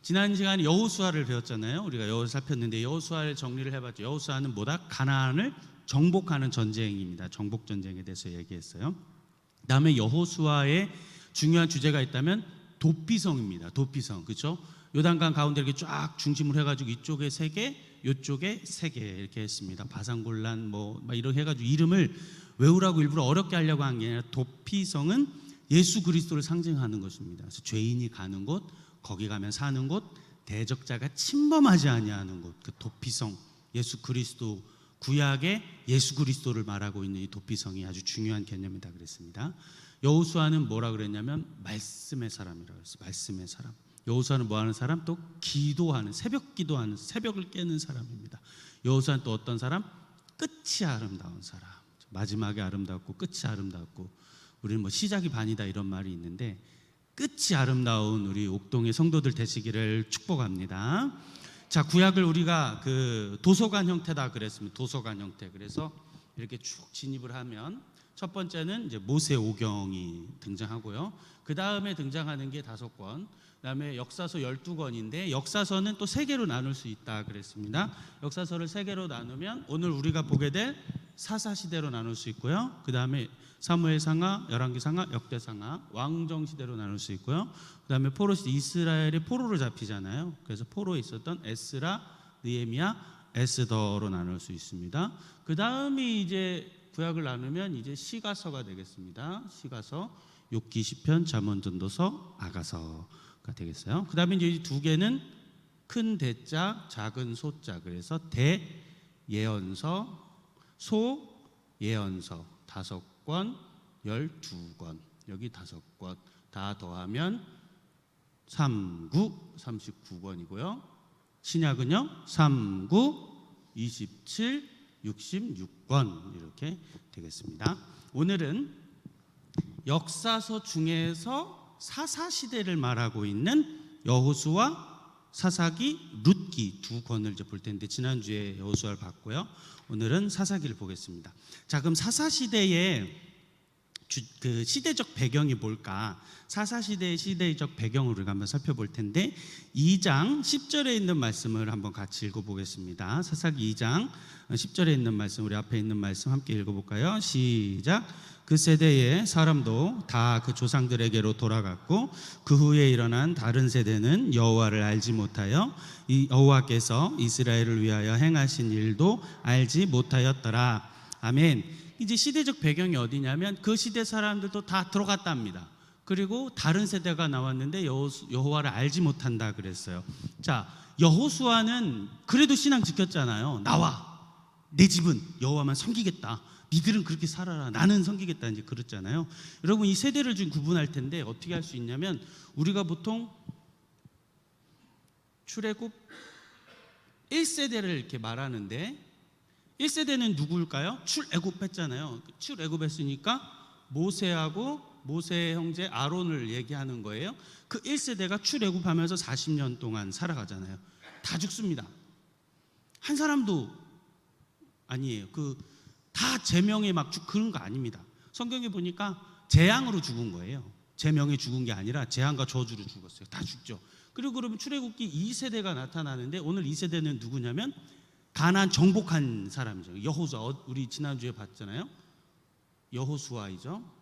지난 시간에 여호수아를 배웠잖아요. 우리가 여호수아 살폈는데 여호수아를 정리를 해봤죠. 여호수아는 뭐다? 가나안을 정복하는 전쟁입니다. 정복 전쟁에 대해서 얘기했어요. 그다음에 여호수아의 중요한 주제가 있다면 도피성입니다. 도피성, 그렇죠? 요단강 가운데 이렇게 쫙 중심으로 해가지고 이쪽에 3개, 이쪽에 3개 이렇게 했습니다. 바산골란 막 이렇게 해가지고 이름을 외우라고 일부러 어렵게 하려고 한 게 아니라 도피성은 예수 그리스도를 상징하는 것입니다. 그래서 죄인이 가는 곳, 거기 가면 사는 곳, 대적자가 침범하지 아니하는 곳, 그 도피성, 예수 그리스도, 구약의 예수 그리스도를 말하고 있는 이 도피성이 아주 중요한 개념이다 그랬습니다. 여호수아는 뭐라 그랬냐면 말씀의 사람이라고 했어요. 말씀의 사람. 여호수아는 뭐 하는 사람? 또 기도하는, 새벽 기도하는, 새벽을 깨는 사람입니다. 여호수아는 또 어떤 사람? 끝이 아름다운 사람. 마지막에 아름답고 끝이 아름답고, 우리는 뭐 시작이 반이다 이런 말이 있는데 끝이 아름다운 우리 옥동의 성도들 되시기를 축복합니다. 자, 구약을 우리가 그 도서관 형태다 그랬습니다. 도서관 형태. 그래서 이렇게 쭉 진입을 하면 첫 번째는 이제 모세오경이 등장하고요. 그 다음에 등장하는 게 5권, 그 다음에 역사서 12권인데 역사서는 또 3개로 나눌 수 있다 그랬습니다. 역사서를 3개로 나누면 오늘 우리가 보게 될 사사시대로 나눌 수 있고요. 그 다음에 사무엘상하, 열왕기상하, 역대상하, 왕정시대로 나눌 수 있고요. 그 다음에 포로시대, 이스라엘이 포로로 잡히잖아요. 그래서 포로에 있었던 에스라, 느헤미야, 에스더로 나눌 수 있습니다. 그 다음에 이제 구약을 나누면 이제 시가서가 되겠습니다. 시가서, 욥기, 시편, 잠언, 전도서, 아가서가 되겠어요. 그 다음에 이제 이 2개는 큰 대자, 작은 소자. 그래서 대예언서, 소예언서 5권, 12권, 여기 5권 다 더하면 39, 39권이고요. 신약은요 39, 27, 66권 이렇게 되겠습니다. 오늘은 역사서 중에서 사사시대를 말하고 있는 여호수아, 사사기, 룻기 2권을 이제 볼 텐데 지난주에 여호수아를 봤고요. 오늘은 사사기를 보겠습니다. 자, 그럼 사사시대의 그 시대적 배경이 뭘까? 사사시대의 시대적 배경을 우리가 한번 살펴볼 텐데 2장 10절에 있는 말씀을 한번 같이 읽어보겠습니다. 사사기 2장 10절에 있는 말씀, 우리 앞에 있는 말씀 함께 읽어볼까요? 시작. 그 세대의 사람도 다 그 조상들에게로 돌아갔고 그 후에 일어난 다른 세대는 여호와를 알지 못하여 이 여호와께서 이스라엘을 위하여 행하신 일도 알지 못하였더라. 아멘. 이제 시대적 배경이 어디냐면 그 시대 사람들도 다 들어갔답니다. 그리고 다른 세대가 나왔는데 여호와를 알지 못한다 그랬어요. 자, 여호수아는 그래도 신앙 지켰잖아요. 나와, 내 집은 여호와만 섬기겠다. 니들은 그렇게 살아라. 나는 섬기겠다. 이제 그랬잖아요. 여러분, 이 세대를 좀 구분할 텐데 어떻게 할 수 있냐면 우리가 보통 출애굽 1세대를 이렇게 말하는데 1세대는 누구일까요? 출애굽했잖아요. 출애굽했으니까 모세하고 모세의 형제 아론을 얘기하는 거예요. 그 1세대가 출애굽하면서 40년 동안 살아가잖아요. 다 죽습니다. 한 사람도 아니에요. 다 제명에 막 그런 거 아닙니다. 성경에 보니까 재앙으로 죽은 거예요. 제명에 죽은 게 아니라 재앙과 저주로 죽었어요. 다 죽죠. 그리고 그러면 출애굽기 2세대가 나타나는데 오늘 2세대는 누구냐면 가나안 정복한 사람이죠. 여호수아, 우리 지난주에 봤잖아요. 여호수아이죠.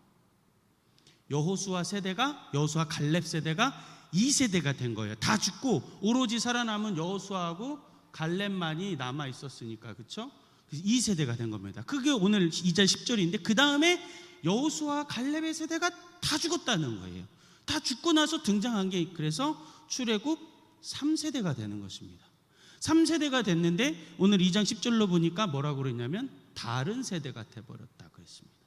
여호수아 세대가, 여호수아 갈렙 세대가 2세대가 된 거예요. 다 죽고 오로지 살아남은 여호수아하고 갈렙만이 남아 있었으니까, 그렇죠? 2세대가 된 겁니다. 그게 오늘 2절 10절인데 그 다음에 여호수아 갈렙의 세대가 다 죽었다는 거예요. 다 죽고 나서 등장한 게 그래서 출애굽 3세대가 되는 것입니다. 3세대가 됐는데 오늘 2장 10절로 보니까 뭐라고 그랬냐면 다른 세대가 돼버렸다 그랬습니다.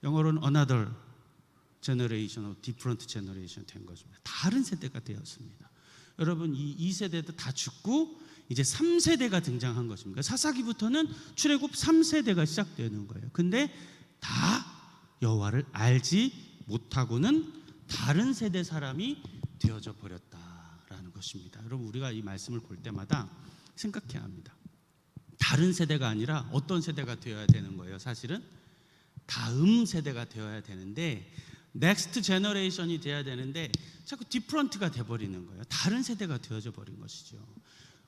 영어로는 another generation of different generation 된 것입니다. 다른 세대가 되었습니다. 여러분, 이 2세대도 다 죽고 이제 3세대가 등장한 것입니다. 사사기부터는 출애굽 3세대가 시작되는 거예요. 근데 다 여호와를 알지 못하고는 다른 세대 사람이 되어져 버렸다라는 것입니다. 여러분, 우리가 이 말씀을 볼 때마다 생각해야 합니다. 다른 세대가 아니라 어떤 세대가 되어야 되는 거예요? 사실은 다음 세대가 되어야 되는데 넥스트 제너레이션이 돼야 되는데 자꾸 디프런트가 돼버리는 거예요. 다른 세대가 되어져 버린 것이죠.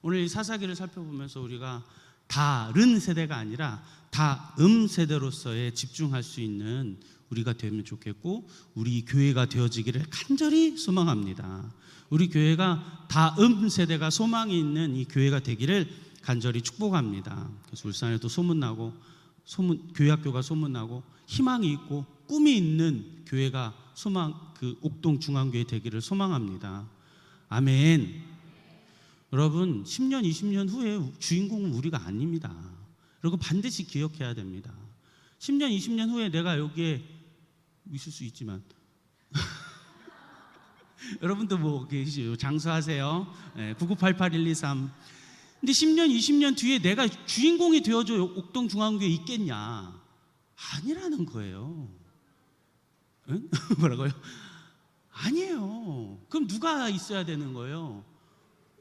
오늘 이 사사기를 살펴보면서 우리가 다른 세대가 아니라 다음 세대로서의 집중할 수 있는 우리가 되면 좋겠고, 우리 교회가 되어지기를 간절히 소망합니다. 우리 교회가 다음 세대가 소망이 있는 이 교회가 되기를 간절히 축복합니다. 그래서 울산에도 소문나고, 교회학교가 소문나고, 희망이 있고 꿈이 있는 교회가 옥동 중앙교회 되기를 소망합니다. 아멘. 여러분, 10년, 20년 후에 주인공은 우리가 아닙니다. 그리고 반드시 기억해야 됩니다. 10년, 20년 후에 내가 여기에 있을 수 있지만 여러분도 뭐 장수하세요. 9988123. 근데 10년, 20년 뒤에 내가 주인공이 되어줘 옥동 중앙교회에 있겠냐? 아니라는 거예요. 응? 뭐라고요? 아니에요. 그럼 누가 있어야 되는 거예요?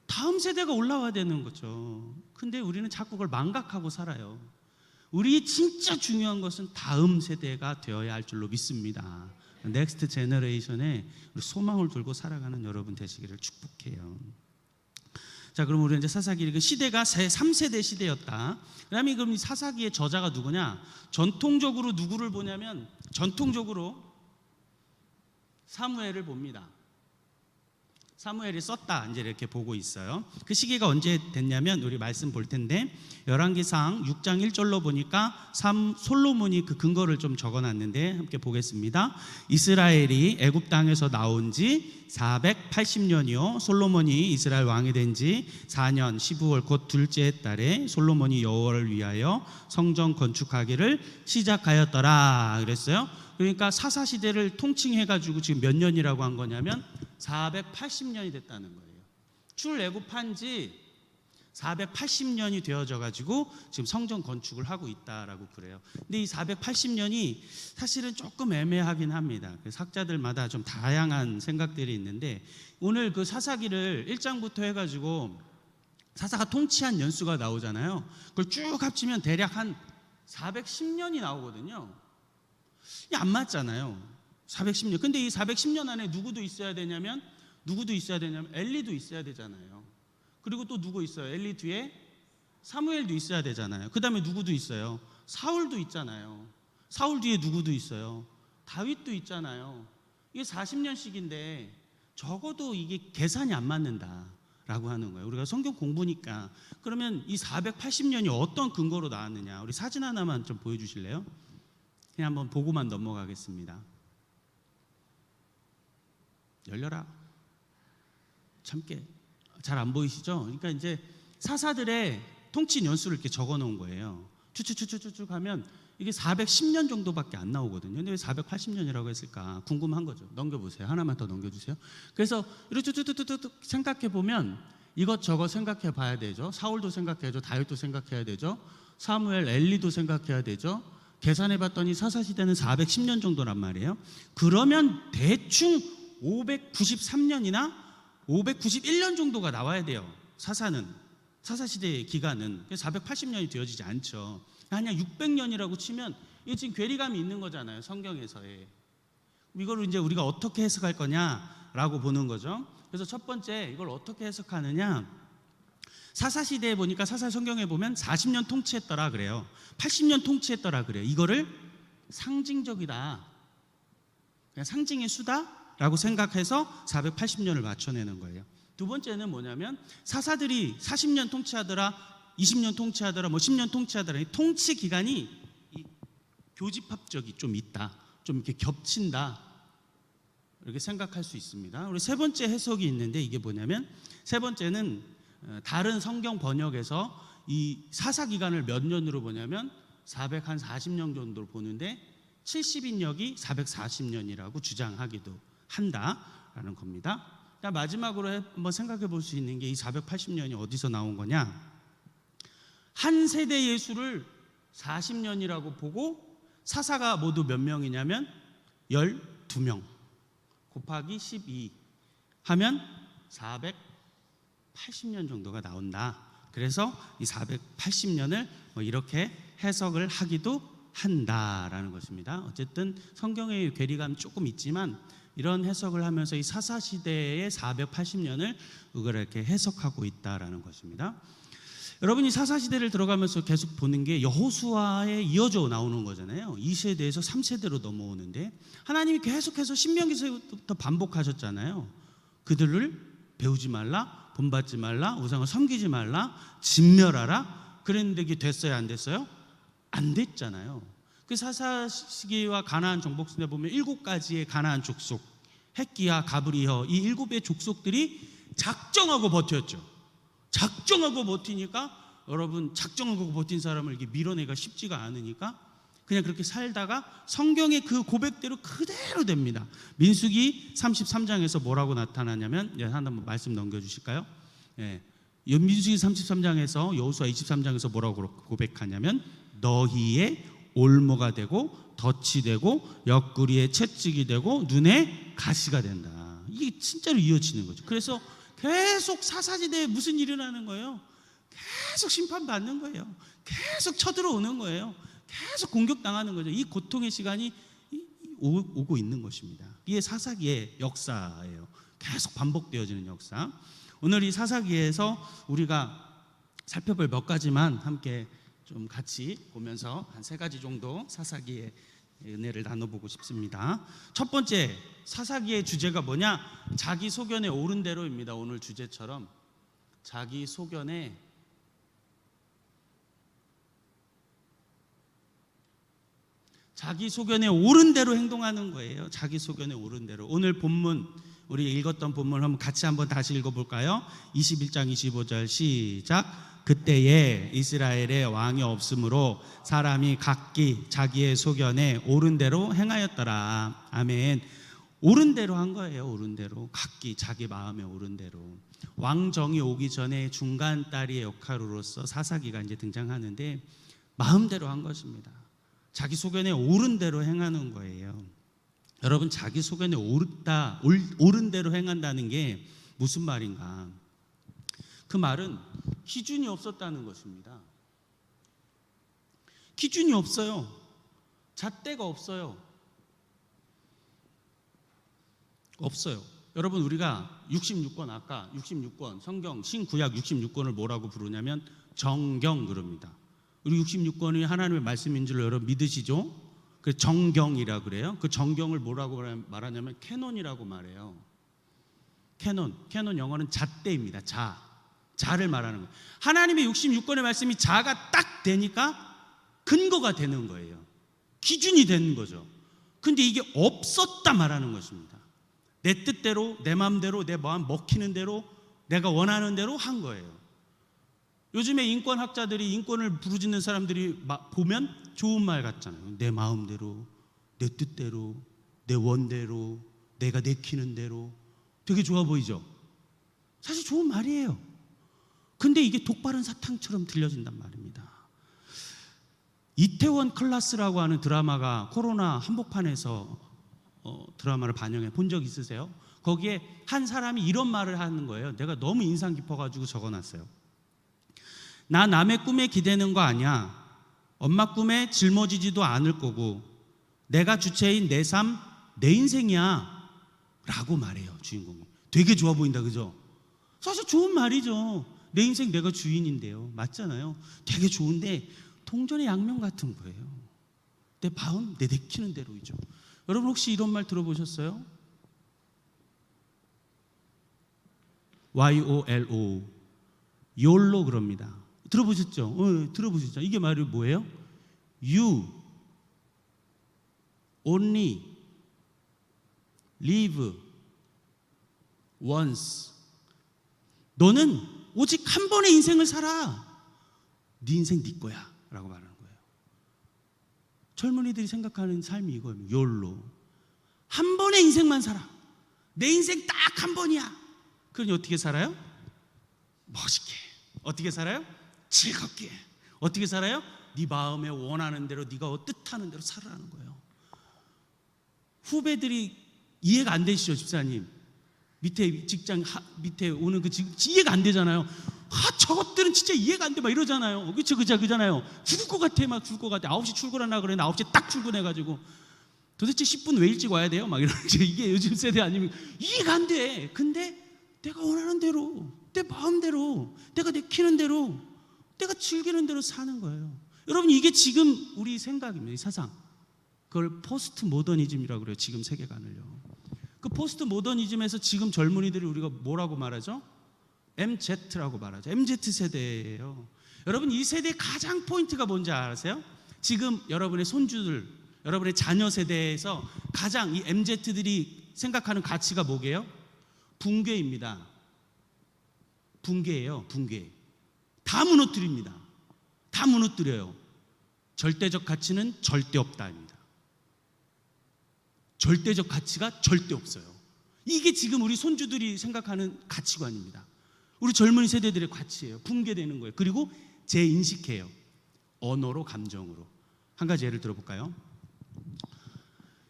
다음 세대가 올라와야 되는 거죠. 근데 우리는 자꾸 그걸 망각하고 살아요. 우리 진짜 중요한 것은 다음 세대가 되어야 할 줄로 믿습니다. 넥스트 제너레이션에 소망을 들고 살아가는 여러분 되시기를 축복해요. 자, 그럼 우리 이제 사사기 그 시대가 3세대 시대였다. 그럼 이 사사기의 저자가 누구냐? 전통적으로 누구를 보냐면 전통적으로 사무엘을 봅니다. 사무엘이 썼다, 이제 이렇게 보고 있어요. 그 시기가 언제 됐냐면 우리 말씀 볼 텐데 열왕기상 6장 1절로 보니까 솔로몬이 그 근거를 좀 적어놨는데 함께 보겠습니다. 이스라엘이 애굽 땅에서 나온 지 480년이요 솔로몬이 이스라엘 왕이 된 지 4년 12월 곧 둘째 달에 솔로몬이 여호와를 위하여 성전 건축하기를 시작하였더라 그랬어요. 그러니까 사사시대를 통칭해가지고 지금 몇 년이라고 한 거냐면 480년이 됐다는 거예요. 출애굽한 지 480년이 되어져 가지고 지금 성전 건축을 하고 있다라고 그래요. 근데 이 480년이 사실은 조금 애매하긴 합니다. 그래서 학자들마다 좀 다양한 생각들이 있는데 오늘 그 사사기를 1장부터 해가지고 사사가 통치한 연수가 나오잖아요. 그걸 쭉 합치면 대략 한 410년이 나오거든요. 이게 안 맞잖아요. 410년. 근데 이 410년 안에 누구도 있어야 되냐면 엘리도 있어야 되잖아요. 그리고 또 누구 있어요? 엘리 뒤에 사무엘도 있어야 되잖아요. 그 다음에 누구도 있어요? 사울도 있잖아요. 사울 뒤에 누구도 있어요? 다윗도 있잖아요. 이게 40년씩인데 적어도 이게 계산이 안 맞는다라고 하는 거예요. 우리가 성경 공부니까. 그러면 이 480년이 어떤 근거로 나왔느냐? 우리 사진 하나만 좀 보여주실래요? 그냥 한번 보고만 넘어가겠습니다. 열려라. 참깨. 잘 안 보이시죠? 그러니까 이제 사사들의 통치 연수를 이렇게 적어 놓은 거예요. 쭉쭉쭉쭉 하면 이게 410년 정도밖에 안 나오거든요. 근데 왜 480년이라고 했을까? 궁금한 거죠. 넘겨보세요. 하나만 더 넘겨주세요. 그래서 이렇게 뚜뚜뚜뚜 생각해 보면 이것저것 생각해 봐야 되죠. 사울도 생각해야죠. 다윗도 생각해야 되죠. 사무엘, 엘리도 생각해야 되죠. 계산해 봤더니 사사시대는 410년 정도란 말이에요. 그러면 대충 593년이나 591년 정도가 나와야 돼요. 사사시대의 기간은 480년이 되어지지 않죠. 그냥 600년이라고 치면 이게 지금 괴리감이 있는 거잖아요. 성경에서의. 이걸 이제 우리가 어떻게 해석할 거냐라고 보는 거죠. 그래서 첫 번째 이걸 어떻게 해석하느냐, 사사시대에 보니까 사사 성경에 보면 40년 통치했더라 그래요. 80년 통치했더라 그래요. 이거를 상징적이다, 그냥 상징의 수다라고 생각해서 480년을 맞춰내는 거예요. 두 번째는 뭐냐면 사사들이 40년 통치하더라, 20년 통치하더라, 10년 통치하더라, 이 통치 기간이 교집합적이 좀 있다, 좀 이렇게 겹친다, 이렇게 생각할 수 있습니다. 우리 세 번째 해석이 있는데 이게 뭐냐면, 세 번째는 다른 성경 번역에서 이 사사 기간을 몇 년으로 보냐면 440년 정도로 보는데 70인역이 440년이라고 주장하기도 한다라는 겁니다. 마지막으로 한번 생각해 볼 수 있는 게 이 480년이 어디서 나온 거냐, 한 세대 예수를 40년이라고 보고 사사가 모두 몇 명이냐면 12명 곱하기 12 하면 480년 정도가 나온다. 그래서 이 480년을 이렇게 해석을 하기도 한다라는 것입니다. 어쨌든 성경의 괴리감 조금 있지만 이런 해석을 하면서 이 사사시대의 480년을 이렇게 해석하고 있다라는 것입니다. 여러분이 사사시대를 들어가면서 계속 보는 게 여호수아에 이어져 나오는 거잖아요. 2세대에서 3세대로 넘어오는데 하나님이 계속해서 신명기서부터 반복하셨잖아요. 그들을 배우지 말라, 본받지 말라, 우상을 섬기지 말라, 진멸하라. 그랬는데 이게 됐어요, 안 됐어요? 안 됐잖아요. 그 사사시기와 가나안 정복시대 보면 7가지의 가나안 족속, 헷기야, 가브리혀, 이 7의 족속들이 작정하고 버텼죠. 작정하고 버티니까 여러분, 작정하고 버틴 사람을 이게 밀어내기가 쉽지가 않으니까 그냥 그렇게 살다가 성경의 그 고백대로 그대로 됩니다. 민수기 33장에서 뭐라고 나타나냐면, 한번 말씀 넘겨주실까요? 민수기 33장에서 여호수아 23장에서 뭐라고 고백하냐면, 너희의 올모가 되고 덫이 되고 옆구리에 채찍이 되고 눈에 가시가 된다. 이게 진짜로 이어지는 거죠. 그래서 계속 사사시대에 무슨 일이 일어나는 거예요? 계속 심판받는 거예요. 계속 쳐들어오는 거예요. 계속 공격당하는 거죠. 이 고통의 시간이 오고 있는 것입니다. 이게 사사기의 역사예요. 계속 반복되어지는 역사. 오늘 이 사사기에서 우리가 살펴볼 몇 가지만 함께 좀 같이 보면서 한 3가지 정도 사사기의 은혜를 나눠보고 싶습니다. 첫 번째, 사사기의 주제가 뭐냐? 자기 소견에 오른 대로입니다. 오늘 주제처럼 자기 소견에 오른 대로 행동하는 거예요. 자기 소견에 오른 대로. 오늘 본문, 우리 읽었던 본문을 한번 같이 한번 다시 읽어볼까요? 21장 25절 시작. 그때에 이스라엘에 왕이 없으므로 사람이 각기 자기의 소견에 옳은 대로 행하였더라. 아멘. 옳은 대로 한 거예요. 옳은 대로. 각기 자기 마음에 옳은 대로. 왕정이 오기 전에 중간 다리의 역할로서 사사기가 이제 등장하는데 마음대로 한 것입니다. 자기 소견에 옳은 대로 행하는 거예요. 여러분, 자기 소견에 옳은 대로 행한다는 게 무슨 말인가? 그 말은 기준이 없었다는 것입니다. 기준이 없어요. 잣대가 없어요. 여러분, 우리가 66권, 아까 66권 성경 신구약 66권을 뭐라고 부르냐면 정경 그럽니다. 우리 66권이 하나님의 말씀인 줄 여러분 믿으시죠? 그 정경이라고 그래요. 그 정경을 뭐라고 말하냐면 캐논이라고 말해요. 캐논 영어는 잣대입니다. 자를 말하는 거예요. 하나님의 66권의 말씀이 자가 딱 되니까 근거가 되는 거예요. 기준이 되는 거죠. 근데 이게 없었다 말하는 것입니다. 내 뜻대로, 내 마음대로, 내 마음 먹히는 대로, 내가 원하는 대로 한 거예요. 요즘에 인권학자들이, 인권을 부르짖는 사람들이 보면 좋은 말 같잖아요. 내 마음대로, 내 뜻대로, 내 원대로, 내가 내키는 대로. 되게 좋아 보이죠? 사실 좋은 말이에요. 근데 이게 독바른 사탕처럼 들려진단 말입니다. 이태원 클라스라고 하는 드라마가 코로나 한복판에서 드라마를 반영해 본 적 있으세요? 거기에 한 사람이 이런 말을 하는 거예요. 내가 너무 인상 깊어가지고 적어놨어요. 나 남의 꿈에 기대는 거 아니야. 엄마 꿈에 짊어지지도 않을 거고 내가 주체인 내 삶, 내 인생이야 라고 말해요. 주인공이. 되게 좋아 보인다, 그죠? 사실 좋은 말이죠. 내 인생 내가 주인인데요. 맞잖아요. 되게 좋은데 동전의 양면 같은 거예요. 내 마음, 내 내키는 대로이죠. 여러분 혹시 이런 말 들어보셨어요? YOLO YOLO 그럽니다. 들어보셨죠? 들어보셨죠? 이게 말이 뭐예요? You only live once. 너는 오직 한 번의 인생을 살아. 네 인생 네 거야 라고 말하는 거예요. 젊은이들이 생각하는 삶이 이거예요. YOLO. 한 번의 인생만 살아. 내 인생 딱 한 번이야. 그러니 어떻게 살아요? 멋있게. 어떻게 살아요? 즐겁게. 어떻게 살아요? 네 마음에 원하는 대로, 네가 뜻하는 대로 살아라는 거예요. 후배들이 이해가 안 되시죠, 집사님? 밑에 직장 밑에 오는 그 이해가 안 되잖아요. 저것들은 진짜 이해가 안 돼 막 이러잖아요. 그잖아요. 죽을 것 같아, 막 죽을 것 같아. 9시 출근하려고 그랬는데 9시에 딱 출근해가지고 도대체 10분 왜 일찍 와야 돼요? 막 이러지. 이게 요즘 세대 아니면 이해가 안 돼. 근데 내가 원하는 대로, 내 마음대로, 내가 내키는 대로, 내가 즐기는 대로 사는 거예요. 여러분, 이게 지금 우리 생각입니다. 이 사상. 그걸 포스트 모더니즘이라고 그래요. 지금 세계관을요. 그 포스트 모더니즘에서 지금 젊은이들이 우리가 뭐라고 말하죠? MZ라고 말하죠. MZ 세대예요. 여러분, 이 세대의 가장 포인트가 뭔지 아세요? 지금 여러분의 손주들, 여러분의 자녀 세대에서 가장 이 MZ들이 생각하는 가치가 뭐게요? 붕괴입니다. 붕괴예요. 붕괴. 다 무너뜨립니다. 다 무너뜨려요. 절대적 가치는 절대 없다입니다. 절대적 가치가 절대 없어요. 이게 지금 우리 손주들이 생각하는 가치관입니다. 우리 젊은 세대들의 가치예요. 붕괴되는 거예요. 그리고 재인식해요. 언어로, 감정으로. 한 가지 예를 들어볼까요?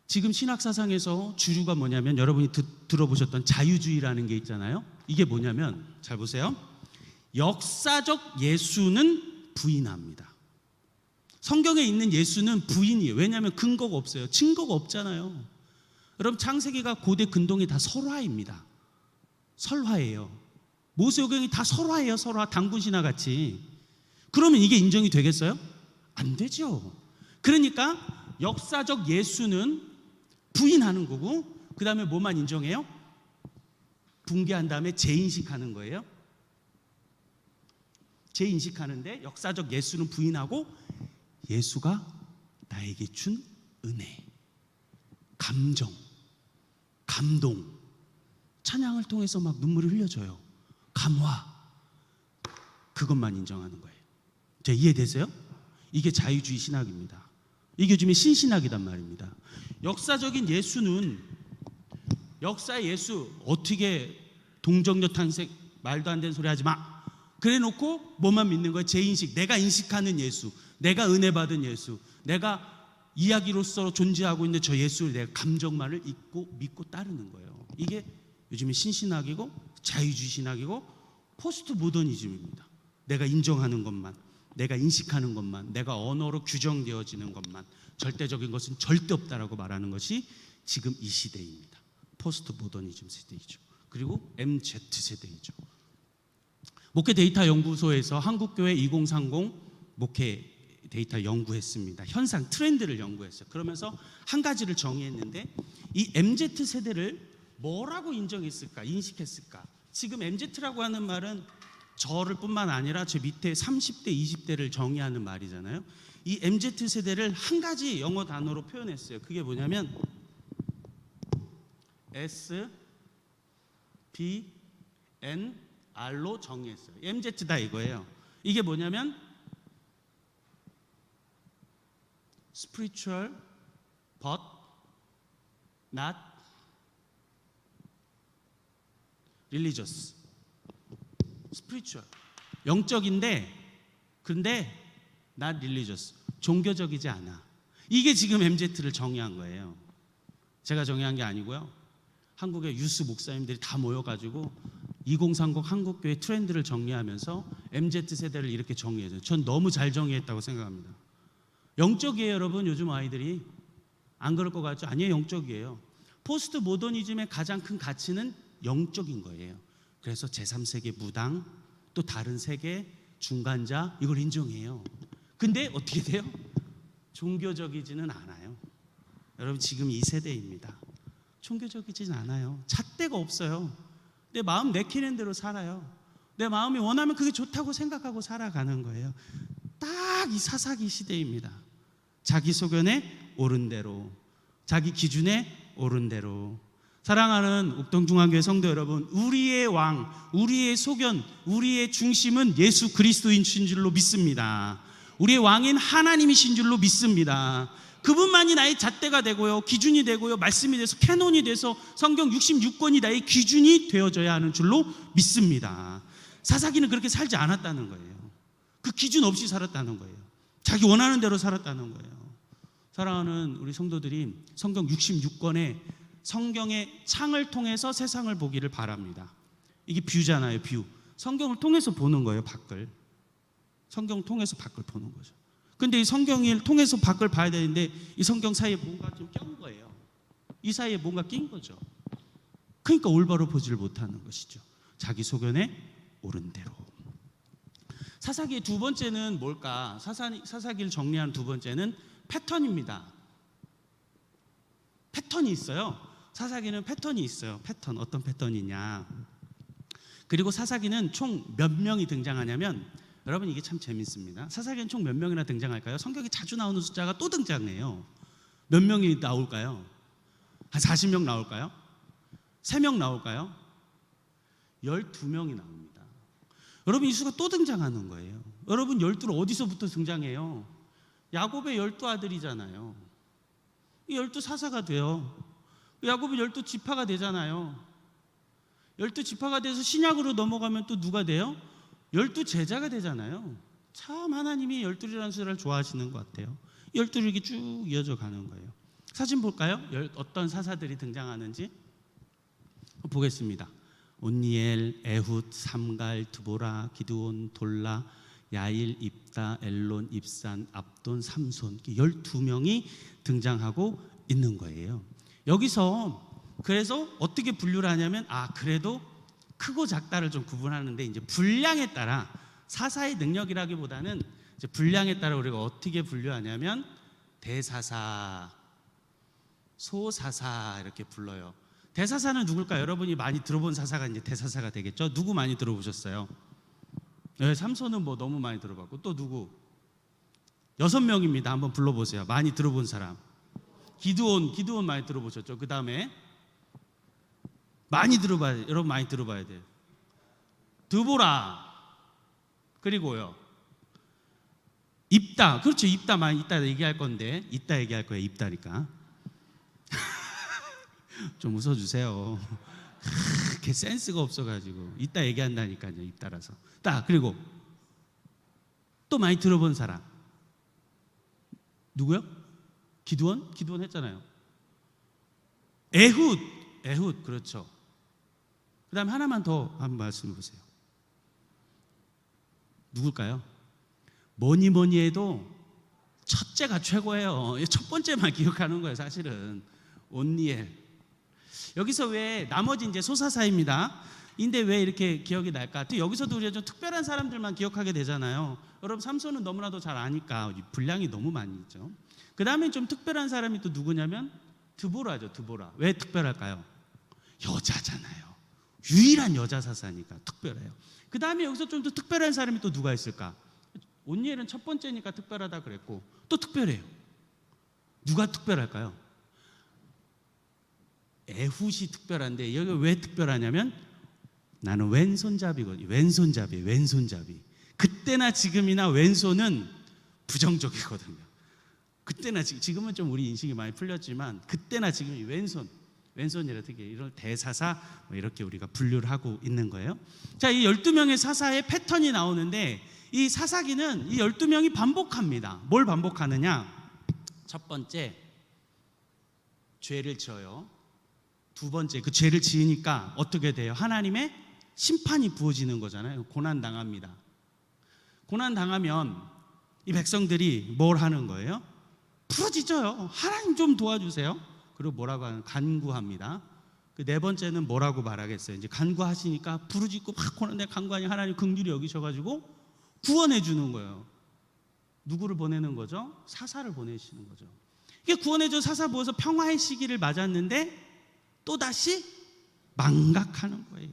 지금 신학사상에서 주류가 뭐냐면, 여러분이 들어보셨던 자유주의라는 게 있잖아요. 이게 뭐냐면, 잘 보세요. 역사적 예수는 부인합니다. 성경에 있는 예수는 부인이에요. 왜냐하면 근거가 없어요. 증거가 없잖아요. 여러분, 창세기가 고대 근동이 다 설화입니다. 설화예요. 모세오경이 다 설화예요. 설화, 당군신화 같이. 그러면 이게 인정이 되겠어요? 안 되죠. 그러니까 역사적 예수는 부인하는 거고, 그 다음에 뭐만 인정해요? 붕괴한 다음에 재인식하는 거예요. 재인식하는데 역사적 예수는 부인하고, 예수가 나에게 준 은혜, 감정, 감동, 찬양을 통해서 막 눈물이 흘려져요. 감화, 그것만 인정하는 거예요. 자, 이해되세요? 이게 자유주의 신학입니다. 이게 요즘에 신신학이란 말입니다. 역사적인 예수는, 역사의 예수 어떻게 동정녀 탄생, 말도 안 되는 소리 하지 마. 그래 놓고 뭐만 믿는 거예요? 재인식, 내가 인식하는 예수, 내가 은혜 받은 예수, 내가 이야기로서 존재하고 있는 저 예수를 내가 감정만을 믿고 따르는 거예요. 이게 요즘에 신신학이고 자유주의 신학이고 포스트 모더니즘입니다. 내가 인정하는 것만, 내가 인식하는 것만, 내가 언어로 규정되어지는 것만, 절대적인 것은 절대 없다라고 말하는 것이 지금 이 시대입니다. 포스트 모더니즘 세대이죠. 그리고 MZ 세대이죠. 목회 데이터 연구소에서 한국교회 2030 목회 데이터 연구했습니다. 현상, 트렌드를 연구했어요. 그러면서 한 가지를 정의했는데, 이 MZ 세대를 뭐라고 인정했을까, 인식했을까? 지금 MZ라고 하는 말은 저를 뿐만 아니라 제 밑에 30대, 20대를 정의하는 말이잖아요. 이 MZ 세대를 한 가지 영어 단어로 표현했어요. 그게 뭐냐면 S, B, N, R로 정의했어요. MZ다 이거예요. 이게 뭐냐면 spiritual but not religious. spiritual, 영적인데 근데 not religious, 종교적이지 않아. 이게 지금 MZ를 정의한 거예요. 제가 정의한 게 아니고요. 한국의 유스 목사님들이 다 모여가지고 2030 한국교회 트렌드를 정리하면서 MZ 세대를 이렇게 정의해줘요. 전 너무 잘 정의했다고 생각합니다. 영적이에요, 여러분. 요즘 아이들이 안 그럴 것 같죠? 아니에요, 영적이에요. 포스트 모더니즘의 가장 큰 가치는 영적인 거예요. 그래서 제3세계 무당, 또 다른 세계 중간자, 이걸 인정해요. 근데 어떻게 돼요? 종교적이지는 않아요. 여러분, 지금 이 세대입니다. 종교적이지는 않아요. 잣대가 없어요. 내 마음 내키는 대로 살아요. 내 마음이 원하면 그게 좋다고 생각하고 살아가는 거예요. 딱 이 사사기 시대입니다. 자기 소견에 옳은 대로, 자기 기준에 옳은 대로. 사랑하는 옥동중앙교회 성도 여러분, 우리의 왕, 우리의 소견, 우리의 중심은 예수 그리스도이신 줄로 믿습니다. 우리의 왕인 하나님이신 줄로 믿습니다. 그분만이 나의 잣대가 되고요, 기준이 되고요, 말씀이 돼서 캐논이 돼서 성경 66권이 나의 기준이 되어져야 하는 줄로 믿습니다. 사사기는 그렇게 살지 않았다는 거예요. 그 기준 없이 살았다는 거예요. 자기 원하는 대로 살았다는 거예요. 사랑하는 우리 성도들이 성경 66권의 성경의 창을 통해서 세상을 보기를 바랍니다. 이게 뷰잖아요, 뷰. 성경을 통해서 보는 거예요, 밖을. 성경을 통해서 밖을 보는 거죠. 근데 이 성경을 통해서 밖을 봐야 되는데 이 성경 사이에 뭔가 좀 껴온 거예요. 이 사이에 뭔가 낀 거죠. 그러니까 올바로 보지를 못하는 것이죠. 자기 소견에 옳은 대로. 사사기의 두 번째는 뭘까? 사사기를 정리하는 두 번째는 패턴입니다. 패턴이 있어요. 사사기는 패턴이 있어요. 패턴, 어떤 패턴이냐. 그리고 사사기는 총 몇 명이 등장하냐면, 여러분 이게 참 재밌습니다. 사사기는 총 몇 명이나 등장할까요? 성경에 자주 나오는 숫자가 또 등장해요. 몇 명이 나올까요? 한 40명 나올까요? 3명 나올까요? 12명이 나옵니다. 여러분 이 수가 또 등장하는 거예요. 여러분 12는 어디서부터 등장해요? 야곱의 12아들이잖아요. 이 12사사가 돼요. 야곱은 12지파가 되잖아요. 12지파가 돼서 신약으로 넘어가면 또 누가 돼요? 12제자가 되잖아요. 참 하나님이 12이라는 숫자를 좋아하시는 것 같아요. 12를 이렇게 쭉 이어져 가는 거예요. 사진 볼까요? 어떤 사사들이 등장하는지 보겠습니다. 온니엘, 에훗, 삼갈, 드보라, 기드온, 돌라, 야일, 입다, 엘론, 입산, 압돈, 삼손, 12명이 등장하고 있는 거예요. 여기서 그래서 어떻게 분류를 하냐면, 그래도 크고 작다를 좀 구분하는데, 이제 분량에 따라, 사사의 능력이라기보다는 이제 분량에 따라 우리가 어떻게 분류하냐면 대사사, 소사사 이렇게 불러요. 대사사는 누굴까요? 여러분이 많이 들어본 사사가 이제 대사사가 되겠죠. 누구 많이 들어보셨어요? 네, 삼손은 뭐 너무 많이 들어봤고, 또 누구? 6명입니다. 한번 불러보세요. 많이 들어본 사람. 기드온 많이 들어보셨죠? 그 다음에 많이 들어봐야 돼요. 여러분 많이 들어봐야 돼요. 드보라. 그리고요, 입다. 그렇죠. 입다 많이 이따 얘기할 건데, 이따 얘기할 거예요. 입다니까. 좀 웃어주세요. 그렇게 센스가 없어가지고 이따 얘기한다니까요. 입다라서. 그리고 또 많이 들어본 사람 누구요? 기드온 했잖아요. 에훗 그렇죠. 그 다음에 하나만 더 한번 말씀해 보세요. 누굴까요? 뭐니 해도 첫째가 최고예요. 첫 번째만 기억하는 거예요. 사실은 온니엘. 여기서 왜 나머지 이제 소사사입니다. 인데 왜 이렇게 기억이 날까? 또 여기서도 우리가 좀 특별한 사람들만 기억하게 되잖아요. 여러분 삼손은 너무나도 잘 아니까 분량이 너무 많이 있죠. 그 다음에 좀 특별한 사람이 또 누구냐면 드보라죠. 드보라. 왜 특별할까요? 여자잖아요. 유일한 여자 사사니까 특별해요. 그 다음에 여기서 좀 더 특별한 사람이 또 누가 있을까? 온니엘은 첫 번째니까 특별하다 그랬고, 또 특별해요. 누가 특별할까요? 에훗이 특별한데, 여기 왜 특별하냐면 나는 왼손잡이거든요. 왼손잡이. 그때나 지금이나 왼손은 부정적이거든요. 그때나 지금은 좀 우리 인식이 많이 풀렸지만, 그때나 지금이 왼손이라 되게 이런 대사사 이렇게 우리가 분류를 하고 있는 거예요. 자, 이 12명의 사사의 패턴이 나오는데, 이 사사기는 이 12명이 반복합니다. 뭘 반복하느냐? 첫 번째, 죄를 지어요. 두 번째, 그 죄를 지으니까 어떻게 돼요? 하나님의 심판이 부어지는 거잖아요. 고난당합니다. 고난당하면 이 백성들이 뭘 하는 거예요? 부러지져요. 하나님 좀 도와주세요. 그리고 뭐라고 하는? 간구합니다. 그 네 번째는 뭐라고 말하겠어요? 이제 간구하시니까 부르짖고 막 고난데 간구하니 하나님 긍휼히 여기셔가지고 구원해 주는 거예요. 누구를 보내는 거죠? 사사를 보내시는 거죠. 이게 구원해준 사사 모여서 평화의 시기를 맞았는데 또다시 망각하는 거예요.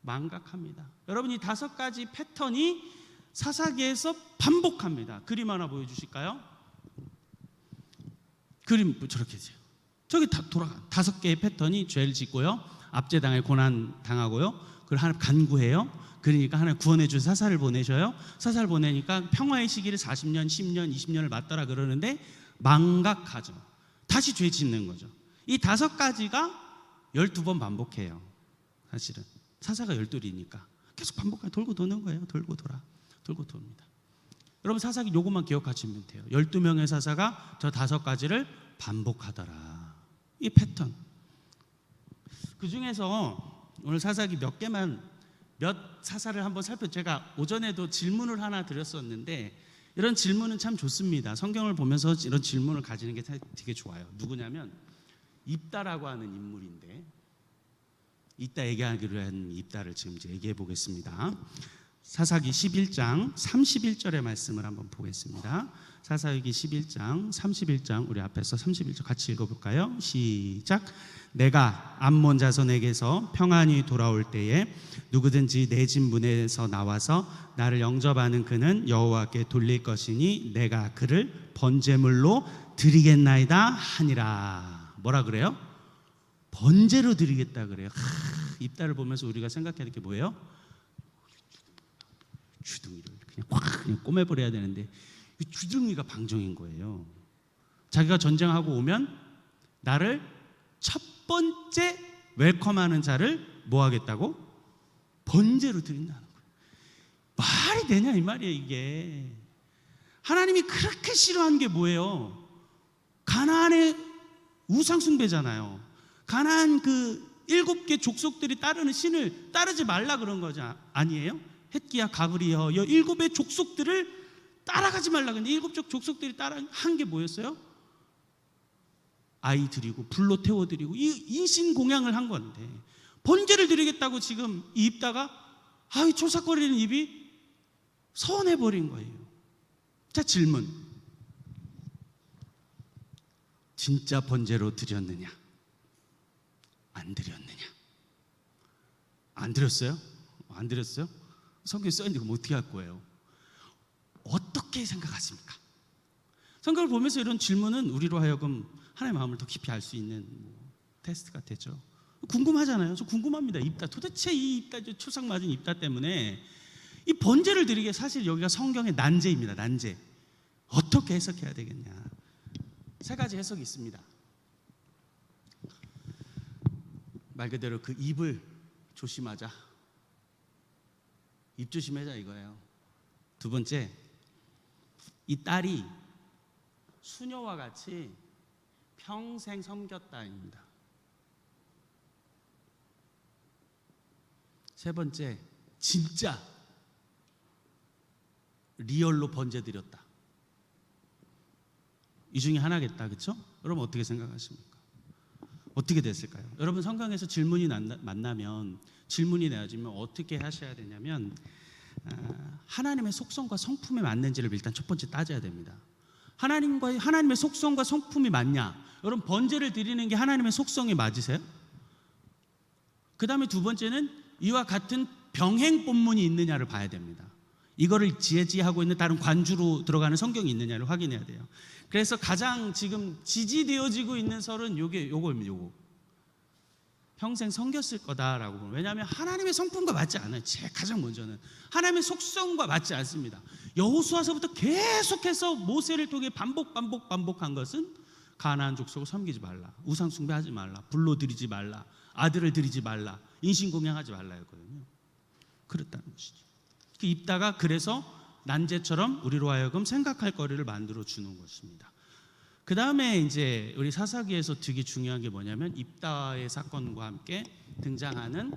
망각합니다. 여러분, 이 5가지 패턴이 사사기에서 반복합니다. 그림 하나 보여주실까요? 그림 저렇게 해요. 저기 다 돌아가. 5개의 패턴이 죄를 짓고요, 압제당해 고난 당하고요, 그걸 하나님 간구해요. 그러니까 하나님 구원해준 사사를 보내셔요. 사사를 보내니까 평화의 시기를 40년, 10년, 20년을 맞더라 그러는데 망각하죠. 다시 죄 짓는 거죠. 이 5가지가 12번 반복해요. 사실은 사사가 12이니까 계속 반복하고 돌고 도는 거예요. 돌고 돕니다. 여러분 사사기 요것만 기억하시면 돼요. 12명의 사사가 저 5가지를 반복하더라. 이 패턴. 그 중에서 오늘 사사기 몇 개만 몇 사사를 한번 제가 오전에도 질문을 하나 드렸었는데 이런 질문은 참 좋습니다. 성경을 보면서 이런 질문을 가지는 게 되게 좋아요. 누구냐면 입다라고 하는 인물인데, 이따 얘기하기로 한 입다를 지금 이제 얘기해 보겠습니다. 사사기 11장 31절의 말씀을 한번 보겠습니다. 사사기 11장 31장, 우리 앞에서 31절 같이 읽어볼까요? 시작. 내가 암몬 자손에게서 평안히 돌아올 때에 누구든지 내 집 문에서 나와서 나를 영접하는 그는 여호와께 돌릴 것이니 내가 그를 번제물로 드리겠나이다 하니라. 뭐라 그래요? 번제로 드리겠다 그래요. 입다를 보면서 우리가 생각해야 될 게 뭐예요? 주둥이를 그냥 꼬매버려야 되는데 주둥이가 방정인 거예요. 자기가 전쟁하고 오면 나를 첫 번째 웰컴하는 자를 뭐 하겠다고? 번제로 드린다는 거예요. 말이 되냐 이 말이에요. 이게 하나님이 그렇게 싫어한 게 뭐예요? 가나안의 우상 숭배잖아요. 가나안 그 7개 족속들이 따르는 신을 따르지 말라 그런 거죠. 아니에요? 헷기야 가브리여 7의 족속들을 따라가지 말라. 근데 7쪽 족속들이 따라한 게 뭐였어요? 아이 드리고 불로 태워 드리고 이 인신 공양을 한 건데, 번제를 드리겠다고 지금 이 입다가 초삭거리는 입이 서운해 버린 거예요. 자, 질문. 진짜 번제로 드렸느냐? 안 드렸느냐? 안 드렸어요? 안 드렸어요? 성경에 써있는데 그럼 어떻게 할 거예요? 어떻게 생각하십니까? 성경을 보면서 이런 질문은 우리로 하여금 하나님의 마음을 더 깊이 알 수 있는 테스트가 되죠. 궁금하잖아요. 저 궁금합니다. 입다, 도대체 이 입다, 초상 맞은 입다 때문에 이 번제를 드리게, 사실 여기가 성경의 난제입니다. 난제. 어떻게 해석해야 되겠냐? 3가지 해석이 있습니다. 말 그대로 그 입을 조심하자. 입 조심하자 이거예요. 2번째, 이 딸이 수녀와 같이 평생 섬겼다입니다. 3번째, 진짜 리얼로 번제 드렸다. 이 중에 하나겠다, 그렇죠? 여러분 어떻게 생각하십니까? 어떻게 됐을까요? 여러분 성경에서 질문이 만나면, 질문이 내어지면 어떻게 하셔야 되냐면, 하나님의 속성과 성품에 맞는지를 일단 첫 번째 따져야 됩니다. 하나님의 속성과 성품이 맞냐? 여러분 번제를 드리는 게 하나님의 속성에 맞으세요? 그 다음에 2번째는 이와 같은 병행 본문이 있느냐를 봐야 됩니다. 이거를 지혜지하고 있는 다른 관주로 들어가는 성경이 있느냐를 확인해야 돼요. 그래서 가장 지금 지지되어지고 있는 설은 요거입니다. 평생 섬겼을 거다라고. 왜냐하면 하나님의 성품과 맞지 않아요. 가장 먼저는 하나님의 속성과 맞지 않습니다. 여호수아서부터 계속해서 모세를 통해 반복한 것은 가나안 족속을 섬기지 말라, 우상 숭배하지 말라, 불로 드리지 말라, 아들을 드리지 말라, 인신공양하지 말라였거든요. 그랬다는 것이죠. 입다가 그래서 난제처럼 우리로 하여금 생각할 거리를 만들어 주는 것입니다. 그 다음에 이제 우리 사사기에서 되게 중요한 게 뭐냐면, 입다의 사건과 함께 등장하는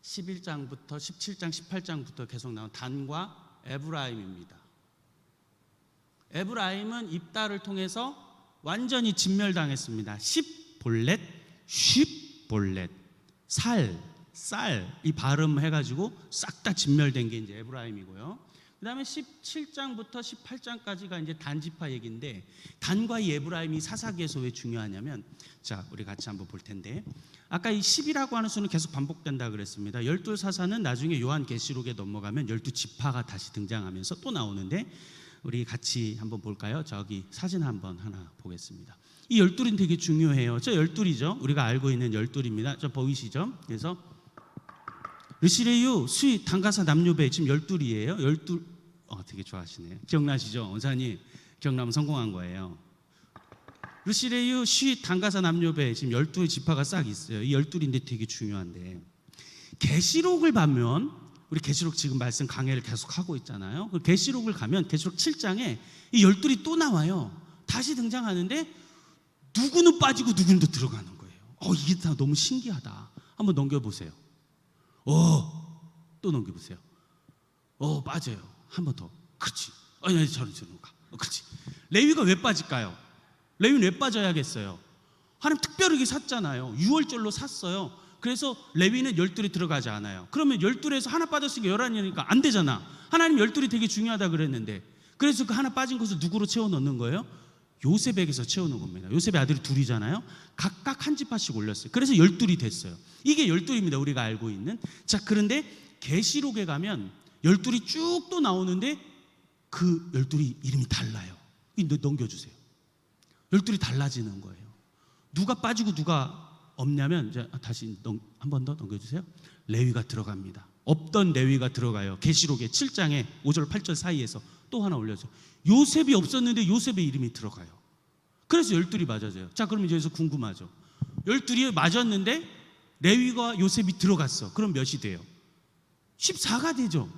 11장부터 17장, 18장부터 계속 나온 단과 에브라임입니다. 에브라임은 입다를 통해서 완전히 진멸당했습니다. 십볼렛, 쉽볼렛, 쌀, 이 발음 해가지고 싹 다 진멸된 게 이제 에브라임이고요. 그 다음에 17장부터 18장까지가 이제 단지파 얘기인데, 단과 이 에브라임이 사사기에서 왜 중요하냐면, 자, 우리 같이 한번 볼 텐데, 아까 이 10이라고 하는 수는 계속 반복된다 그랬습니다. 12사사는 나중에 요한계시록에 넘어가면 12지파가 다시 등장하면서 또 나오는데, 우리 같이 한번 볼까요? 저기 사진 한번 하나 보겠습니다. 이 12는 되게 중요해요. 저 12이죠. 우리가 알고 있는 12입니다. 저 보이시죠? 그래서 르시레유, 수이, 단가사, 남요배, 지금 12이에요. 12. 되게 좋아하시네요. 기억나시죠? 원사님 기억나면 성공한 거예요. 르시레유, 수이, 단가사, 남요배, 지금 12의 지파가 싹 있어요. 이 12인데 되게 중요한데, 계시록을 보면, 우리 계시록 지금 말씀 강해를 계속 하고 있잖아요. 그 계시록을 가면 계시록 7장에 이 12이 또 나와요. 다시 등장하는데 누구는 빠지고 누구는 더 들어가는 거예요. 이게 다 너무 신기하다. 한번 넘겨보세요. 또 넘겨보세요. 빠져요. 한 번 더. 그렇지. 아니 저는 가. 그렇지. 레위가 왜 빠질까요? 레위는 왜 빠져야겠어요? 하나님 특별하게 샀잖아요. 유월절로 샀어요. 그래서 레위는 열둘이 들어가지 않아요. 그러면 열둘에서 하나 빠졌으니까 11이니까 안 되잖아. 하나님 열둘이 되게 중요하다 그랬는데, 그래서 그 하나 빠진 것을 누구로 채워 넣는 거예요? 요셉에게서 채우는 겁니다. 요셉의 아들이 둘이잖아요. 각각 한 지파씩 올렸어요. 그래서 열둘이 됐어요. 이게 열둘입니다. 우리가 알고 있는. 자, 그런데 계시록에 가면 열둘이 쭉 또 나오는데 그 열둘이 이름이 달라요. 넘겨주세요. 열둘이 달라지는 거예요. 누가 빠지고 누가 없냐면, 이제 다시 한 번 더 넘겨주세요. 레위가 들어갑니다. 없던 레위가 들어가요. 계시록의 7장에 5절 8절 사이에서 또 하나 올려줘요. 요셉이 없었는데 요셉의 이름이 들어가요. 그래서 열둘이 맞아져요. 자, 그럼 이제 여기서 궁금하죠. 열둘이 맞았는데 레위가 요셉이 들어갔어. 그럼 몇이 돼요? 14가 되죠.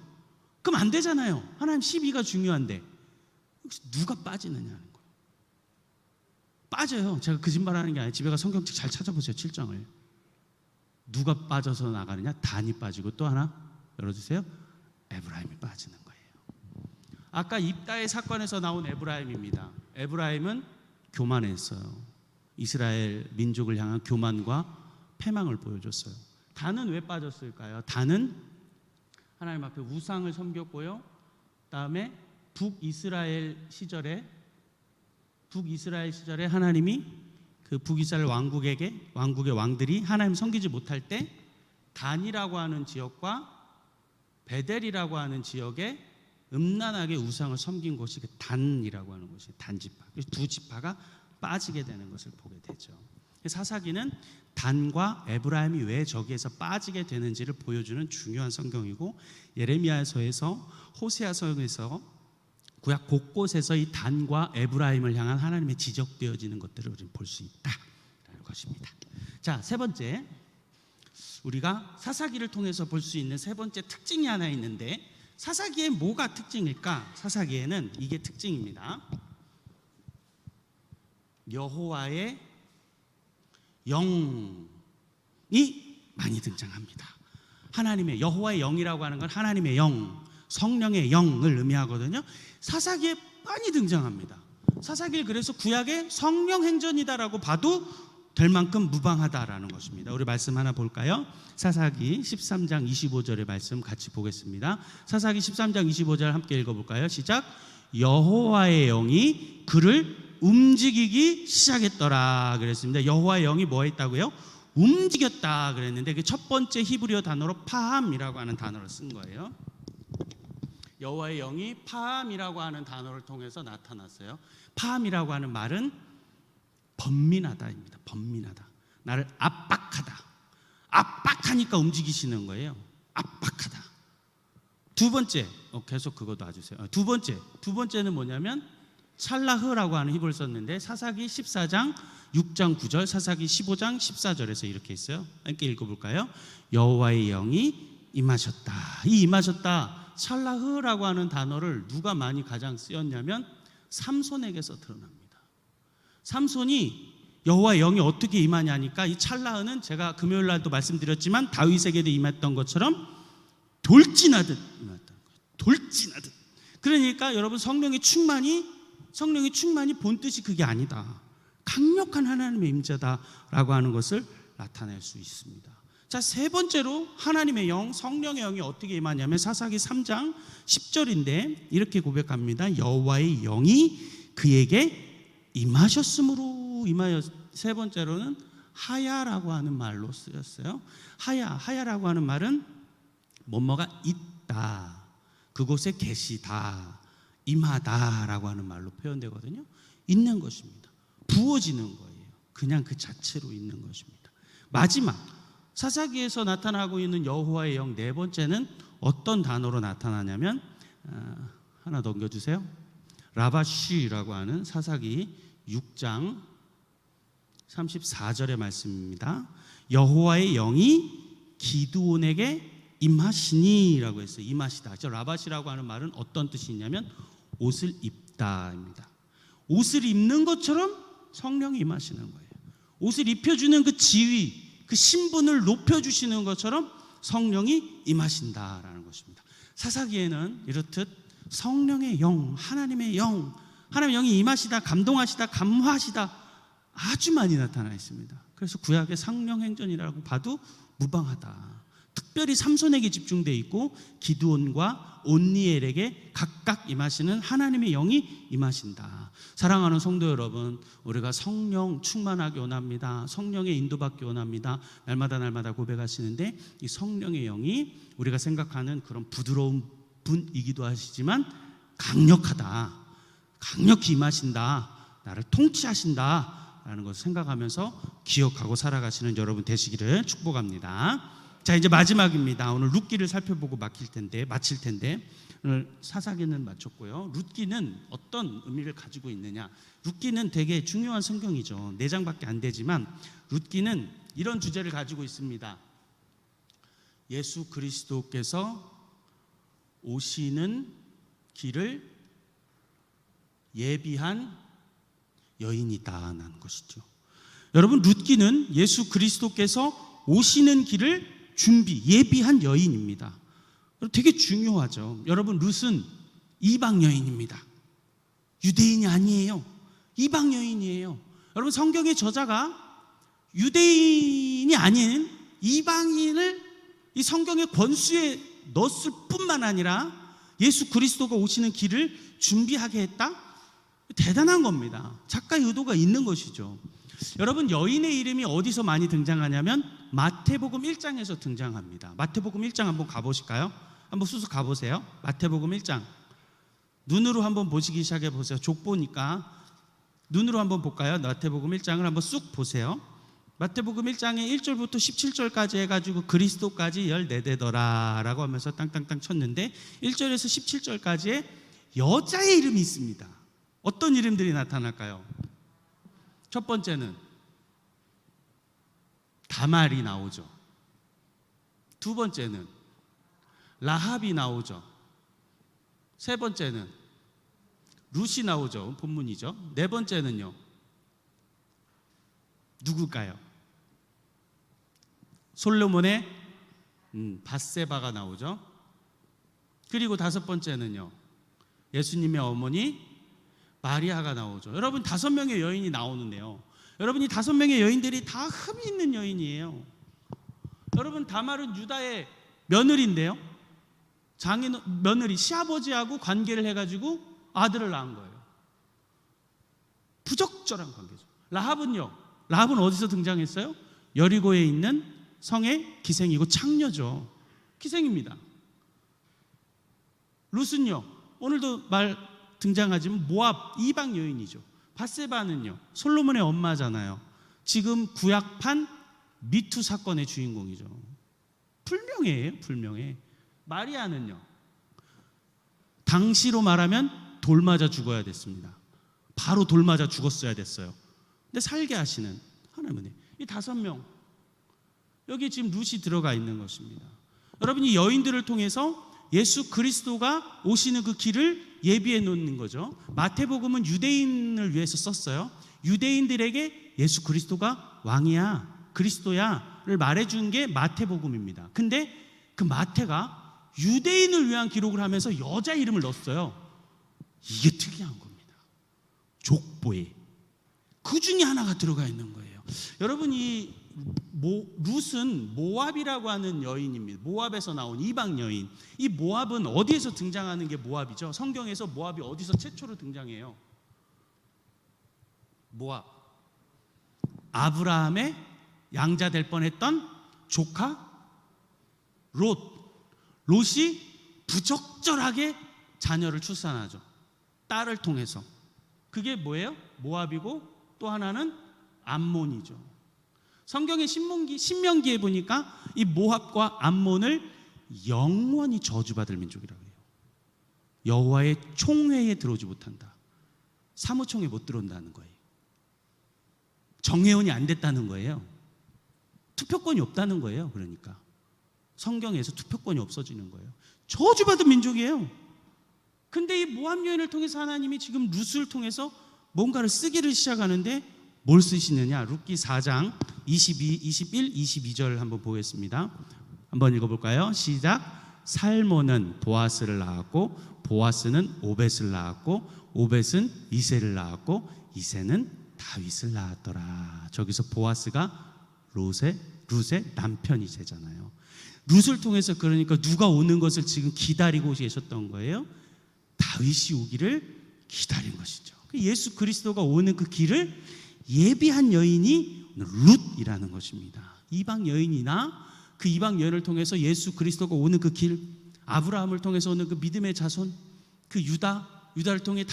그럼 안 되잖아요. 하나님 12가 중요한데 혹시 누가 빠지느냐는 거예요. 빠져요. 제가 거짓말하는 게 아니에요. 집에 가 성경책 잘 찾아보세요. 7장을. 누가 빠져서 나가느냐? 단이 빠지고 또 하나 열어주세요. 에브라임이 빠지는 거예요. 아까 입다의 사건에서 나온 에브라임입니다. 에브라임은 교만했어요. 이스라엘 민족을 향한 교만과 패망을 보여줬어요. 단은 왜 빠졌을까요? 단은 하나님 앞에 우상을 섬겼고요. 다음에 북이스라엘 시절에 하나님이 그 북이스라엘 왕국의 왕들이 하나님 섬기지 못할 때 단이라고 하는 지역과 베델이라고 하는 지역에 음란하게 우상을 섬긴 곳이 그 단이라고 하는 곳이 단지파. 두 지파가 빠지게 되는 것을 보게 되죠. 사사기는 단과 에브라임이 왜 저기에서 빠지게 되는지를 보여주는 중요한 성경이고, 예레미야서에서 호세아서에서 구약 곳곳에서 이 단과 에브라임을 향한 하나님의 지적되어지는 것들을 우리는 볼 수 있다라는 것입니다. 자, 세 번째, 우리가 사사기를 통해서 볼 수 있는 세 번째 특징이 하나 있는데, 사사기에 뭐가 특징일까? 사사기에는 이게 특징입니다. 여호와의 영이 많이 등장합니다. 하나님의 여호와의 영이라고 하는 건 하나님의 영, 성령의 영을 의미하거든요. 사사기에 많이 등장합니다. 사사기를 그래서 구약의 성령 행전이다라고 봐도 될 만큼 무방하다라는 것입니다. 우리 말씀 하나 볼까요? 사사기 13장 25절의 말씀 같이 보겠습니다. 사사기 13장 25절 함께 읽어볼까요? 시작. 여호와의 영이 그를 움직이기 시작했더라 그랬습니다. 여호와의 영이 뭐 했다고요? 움직였다 그랬는데 그 첫 번째 히브리어 단어로 파함이라고 하는 단어를 쓴 거예요. 여호와의 영이 파함이라고 하는 단어를 통해서 나타났어요. 파함이라고 하는 말은 번민하다입니다. 번민하다. 나를 압박하다. 압박하니까 움직이시는 거예요. 압박하다. 두 번째, 계속 그거 놔주세요. 두 번째는 뭐냐면 찰라흐라고 하는 히브리어를 썼는데 사사기 14장 6장 9절, 사사기 15장 14절에서 이렇게 있어요. 함께 읽어볼까요? 여호와의 영이 임하셨다. 이 임하셨다, 찰라흐라고 하는 단어를 누가 많이 가장 쓰였냐면 삼손에게서 드러납니다. 삼손이 여호와의 영이 어떻게 임하냐니까 이 찰라흐는 제가 금요일 날도 말씀드렸지만 다윗에게도 임했던 것처럼 돌진하듯 임했던 거예요. 돌진하듯. 그러니까 여러분 성령의 충만이 본 뜻이 그게 아니다. 강력한 하나님의 임재다라고 하는 것을 나타낼 수 있습니다. 자, 세 번째로 하나님의 영, 성령의 영이 어떻게 임하냐면 사사기 3장 10절인데 이렇게 고백합니다. 여호와의 영이 그에게 임하셨으므로 세 번째로는 하야라고 하는 말로 쓰였어요. 하야라고 하는 말은 뭐뭐가 있다, 그곳에 계시다, 임하다라고 하는 말로 표현되거든요. 있는 것입니다. 부어지는 거예요. 그냥 그 자체로 있는 것입니다. 마지막 사사기에서 나타나고 있는 여호와의 영 네 번째는 어떤 단어로 나타나냐면 하나 넘겨주세요. 라바쉬라고 하는 사사기 6장 34절의 말씀입니다. 여호와의 영이 기드온에게 임하시니라고 했어요. 임하시다. 라바시라고 하는 말은 어떤 뜻이 있냐면 옷을 입다입니다. 옷을 입는 것처럼 성령이 임하시는 거예요. 옷을 입혀주는 그 지위, 그 신분을 높여주시는 것처럼 성령이 임하신다라는 것입니다. 사사기에는 이렇듯 성령의 영, 하나님의 영, 하나님의 영이 임하시다, 감동하시다, 감화하시다 아주 많이 나타나 있습니다. 그래서 구약의 성령행전이라고 봐도 무방하다. 특별히 삼손에게 집중되어 있고 기드온과 온니엘에게 각각 임하시는 하나님의 영이 임하신다. 사랑하는 성도 여러분, 우리가 성령 충만하게 원합니다. 성령의 인도받기 원합니다. 날마다 고백하시는데 이 성령의 영이 우리가 생각하는 그런 부드러운 분이기도 하시지만 강력하다, 강력히 임하신다, 나를 통치하신다 라는 것을 생각하면서 기억하고 살아가시는 여러분 되시기를 축복합니다. 자, 이제 마지막입니다. 오늘 룻기를 살펴보고 마칠 텐데 오늘 사사기는 마쳤고요. 룻기는 어떤 의미를 가지고 있느냐? 룻기는 되게 중요한 성경이죠. 4장밖에 안 되지만 룻기는 이런 주제를 가지고 있습니다. 예수 그리스도께서 오시는 길을 예비한 여인이다라는 것이죠. 여러분, 룻기는 예수 그리스도께서 오시는 길을 예비한 여인입니다. 되게 중요하죠. 여러분, 룻은 이방 여인입니다. 유대인이 아니에요. 이방 여인이에요. 여러분, 성경의 저자가 유대인이 아닌 이방인을 이 성경의 권수에 넣었을 뿐만 아니라 예수 그리스도가 오시는 길을 준비하게 했다? 대단한 겁니다. 작가의 의도가 있는 것이죠. 여러분, 여인의 이름이 어디서 많이 등장하냐면 마태복음 1장에서 등장합니다. 마태복음 1장 한번 가보실까요? 한번 수수 가보세요. 마태복음 1장 눈으로 한번 보시기 시작해 보세요. 족보니까 눈으로 한번 볼까요? 마태복음 1장을 한번 쑥 보세요. 마태복음 1장에 1절부터 17절까지 해가지고 그리스도까지 14대더라 라고 하면서 땅땅땅 쳤는데 1절에서 17절까지에 여자의 이름이 있습니다. 어떤 이름들이 나타날까요? 첫 번째는 다말이 나오죠. 두 번째는 라합이 나오죠. 세 번째는 룻이 나오죠. 본문이죠. 네 번째는요, 누굴까요? 솔로몬의 밧세바가 나오죠. 그리고 다섯 번째는요, 예수님의 어머니 마리아가 나오죠. 여러분, 5명의 여인이 나오는데요, 여러분, 이 5명의 여인들이 다 흠이 있는 여인이에요. 여러분, 다말은 유다의 며느리인데요, 며느리 시아버지하고 관계를 해가지고 아들을 낳은 거예요. 부적절한 관계죠. 라합은 어디서 등장했어요? 여리고에 있는 성의 기생이고 창녀죠. 기생입니다. 룻은요, 오늘도 등장하지만 모압 이방 여인이죠. 밧세바는요, 솔로몬의 엄마잖아요. 지금 구약판 미투 사건의 주인공이죠. 불명예. 마리아는요, 당시로 말하면 돌 맞아 죽어야 됐습니다. 바로 돌 맞아 죽었어야 됐어요. 근데 살게 하시는 하나님은 이 5명, 여기 지금 룻이 들어가 있는 것입니다. 여러분, 이 여인들을 통해서 예수 그리스도가 오시는 그 길을 예비해 놓는 거죠. 마태복음은 유대인을 위해서 썼어요. 유대인들에게 예수 그리스도가 왕이야, 그리스도야를 말해준 게 마태복음입니다. 근데 그 마태가 유대인을 위한 기록을 하면서 여자 이름을 넣었어요. 이게 특이한 겁니다. 족보에 그 중에 하나가 들어가 있는 거예요. 여러분, 이 룻은 모압이라고 하는 여인입니다. 모압에서 나온 이방 여인. 이 모압은 어디에서 등장하는 게 모압이죠? 성경에서 모압이 어디서 최초로 등장해요? 모압. 아브라함의 양자 될 뻔했던 조카 롯이 부적절하게 자녀를 출산하죠. 딸을 통해서. 그게 뭐예요? 모압이고 또 하나는 암몬이죠. 성경의 신명기에 보니까 이 모압과 암몬을 영원히 저주받을 민족이라고 해요. 여호와의 총회에 들어오지 못한다. 사무총회 못 들어온다는 거예요. 정회원이 안 됐다는 거예요. 투표권이 없다는 거예요. 그러니까 성경에서 투표권이 없어지는 거예요. 저주받은 민족이에요. 근데 이 모압 여인을 통해서 하나님이 지금 룻을 통해서 뭔가를 쓰기를 시작하는데 뭘 쓰시느냐? 룻기 4장 22, 21, 22절 한번 보겠습니다. 한번 읽어볼까요? 시작. 살모는 보아스를 낳았고 보아스는 오벳을 낳았고 오벳은 이새를 낳았고 이새는 다윗을 낳았더라. 저기서 보아스가 룻의 남편이 되잖아요. 룻을 통해서 그러니까 누가 오는 것을 지금 기다리고 계셨던 거예요. 다윗이 오기를 기다린 것이죠. 예수 그리스도가 오는 그 길을 예비한 여인이 룻이라는 것입니다. 이방 여인이나 그 이방 여인을 통해서 예수 그리스도가 오는 그 길, 아브라함을 통해서 오는 그 믿음의 자손, 그 유다를 통해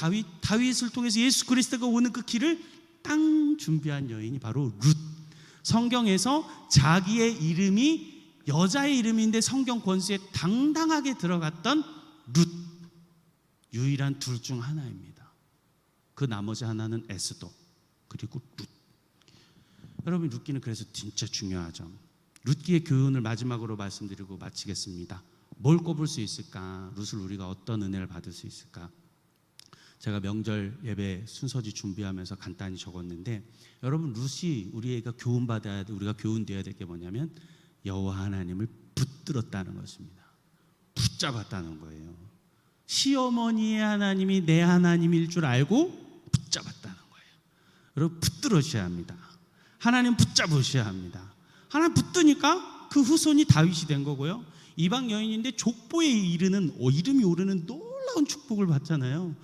다윗을 통해서 예수 그리스도가 오는 그 길을 땅 준비한 여인이 바로 룻. 성경에서 자기의 이름이 여자의 이름인데 성경 권수에 당당하게 들어갔던 룻, 유일한 둘 중 하나입니다. 그 나머지 하나는 에스더 그리고 룻. 여러분, 룻기는 그래서 진짜 중요하죠. 룻기의 교훈을 마지막으로 말씀드리고 마치겠습니다. 뭘 꼽을 수 있을까? 룻을 우리가 어떤 은혜를 받을 수 있을까? 제가 명절 예배 순서지 준비하면서 간단히 적었는데, 여러분, 룻이 우리가 교훈받아야 돼, 우리가 교훈되어야 될 게 뭐냐면 여호와 하나님을 붙들었다는 것입니다. 붙잡았다는 거예요. 시어머니의 하나님이 내 하나님일 줄 알고 붙잡았다는 거예요. 여러분, 붙들으셔야 합니다. 하나님 붙잡으셔야 합니다. 하나님 붙드니까 그 후손이 다윗이 된 거고요. 이방 여인인데 족보에 이름이 오르는 놀라운 축복을 받잖아요.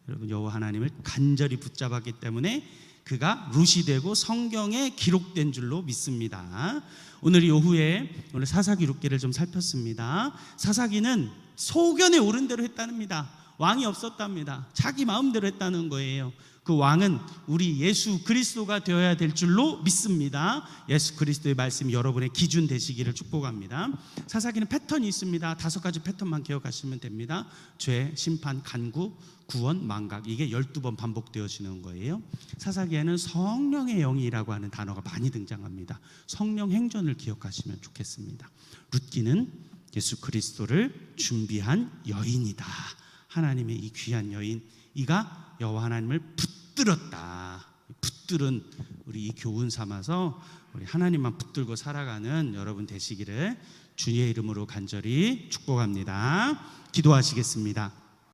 여러분, 여호와 하나님을 간절히 붙잡았기 때문에 그가 룻이 되고 성경에 기록된 줄로 믿습니다. 오늘 사사기 룻기를 좀 살폈습니다. 사사기는 소견에 오른 대로 했답니다. 왕이 없었답니다. 자기 마음대로 했다는 거예요. 그 왕은 우리 예수 그리스도가 되어야 될 줄로 믿습니다. 예수 그리스도의 말씀이 여러분의 기준 되시기를 축복합니다. 사사기는 패턴이 있습니다. 5가지 패턴만 기억하시면 됩니다. 죄, 심판, 간구, 구원, 망각, 이게 12번 반복되어지는 거예요. 사사기에는 성령의 영이라고 하는 단어가 많이 등장합니다. 성령 행전을 기억하시면 좋겠습니다. 룻기는 예수 그리스도를 준비한 여인이다. 하나님의 이 귀한 여인, 이가 여호와 하나님을 붙들었다. 붙들은 우리 이 교훈 삼아서 우리 하나님만 붙들고 살아가는 여러분 되시기를 주의 이름으로 간절히 축복합니다. 기도하시겠습니다.